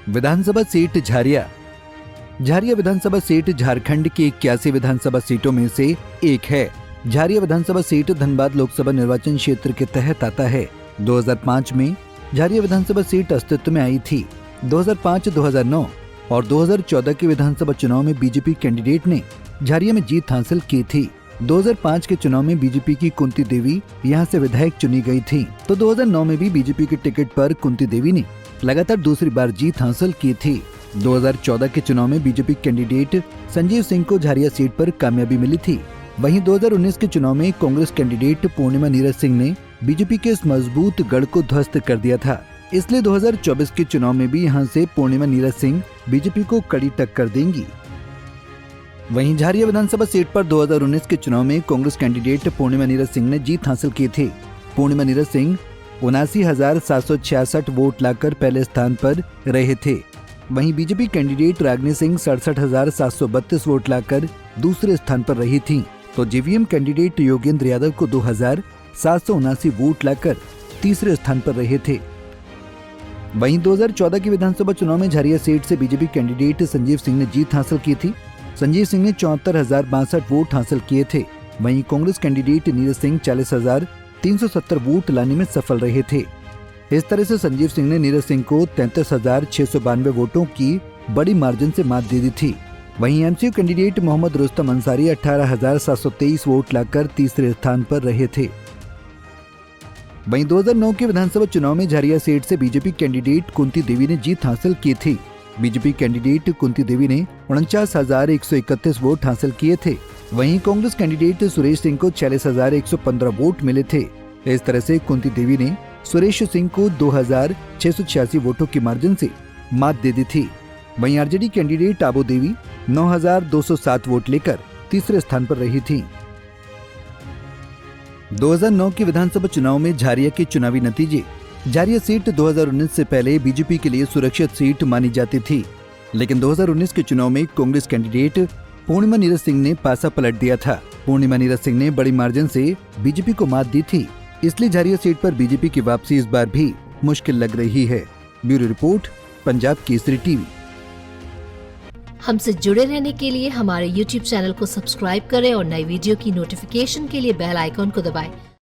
विधानसभा seat झारिया। झारिया विधानसभा seat Jharkhand की 81 विधानसभा सीटों में से एक है। झारिया विधानसभा सीट धनबाद लोकसभा निर्वाचन क्षेत्र के तहत आता है। 2005 में झारिया विधानसभा सीट अस्तित्व में आई थी। 2005, 2009 और 2014 के विधानसभा चुनाव में बीजेपी कैंडिडेट ने झारिया में जीत हासिल की थी। 2005 के चुनाव में बीजेपी की कुंती देवी यहां से विधायक चुनी गई थी, तो 2009 में भी बीजेपी के टिकट पर कुंती देवी ने लगातार दूसरी बार जीत हासिल की थी। 2014 के चुनाव में बीजेपी कैंडिडेट संजीव सिंह को झारिया सीट पर कामयाबी मिली थी। वहीं 2019 के चुनाव में कांग्रेस कैंडिडेट पूर्णिमा नीरज सिंह ने बीजेपी के इस मजबूत गढ़ को ध्वस्त कर दिया था। इसलिए 2024 के चुनाव में भी यहां से पूर्णिमा नीरज सिंह बीजेपी को कड़ी टक्कर देंगी। वहीं झारिया विधानसभा सीट पर 2019 के चुनाव में कांग्रेस कैंडिडेट पूर्णिमा नीरज सिंह ने जीत हासिल की थी। पूर्णिमा नीरज सिंह 79,766 वोट लाकर पहले स्थान पर रहे थे। वहीं BJP candidate Ragini Singh 67,732 vote लाकर दूसरे स्थान पर रही थी, तो जेवीएम कैंडिडेट योगेंद्र यादव को 2,779 वोट लाकर तीसरे स्थान पर रहे थे। वहीं 2014 के विधानसभा चुनाव में झारिया सीट से बीजेपी कैंडिडेट संजीव सिंह ने जीत हासिल की थी। संजीव सिंह ने 74,062 वोट हासिल किए थे। वहीं कांग्रेस कैंडिडेट नीरज सिंह 40,370 वोट लाने में सफल रहे थे। इस तरह से संजीव सिंह ने नीरज सिंह को 33,692 वोटों की बड़ी मार्जिन से मात दे दी थी। वहीं MCU candidate Mohammad Rustam Ansari 18,723 vote लाकर तीसरे स्थान पर रहे थे। वहीं 2009 के विधानसभा चुनाव में झारिया सीट से बीजेपी कैंडिडेट कुंती देवी ने जीत हासिल की थी। बीजेपी कैंडिडेट कुंती देवी ने 49,131 वोट हासिल किए थे। वहीं कांग्रेस कैंडिडेट सुरेश सिंह को 46,115 वोट मिले थे। इस तरह से कुंती देवी ने सुरेश सिंह को 2,686 वोटों की मार्जिन से मात दे दी थी। वहीं आरजेडी कैंडिडेट आबो देवी 9,207 वोट लेकर तीसरे स्थान पर रही थी। 2009 के विधानसभा चुनाव में झारिया के चुनावी नतीजे। झारिया सीट 2019 से पहले बीजेपी के लिए सुरक्षित सीट मानी जाती थी, लेकिन 2019 के चुनाव में कांग्रेस कैंडिडेट पूर्णिमा नीरज सिंह ने पासा पलट दिया था। पूर्णिमा नीरज सिंह ने बड़ी मार्जिन से बीजेपी को मात दी थी, इसलिए झारिया सीट पर बीजेपी की वापसी इस बार भी मुश्किल लग रही है। Bureau report, Punjab Kesari TV. हमसे जुड़े रहने के लिए हमारे YouTube चैनल को सब्सक्राइब करें और नई वीडियो की नोटिफिकेशन के लिए बेल आइकॉन को दबाएं।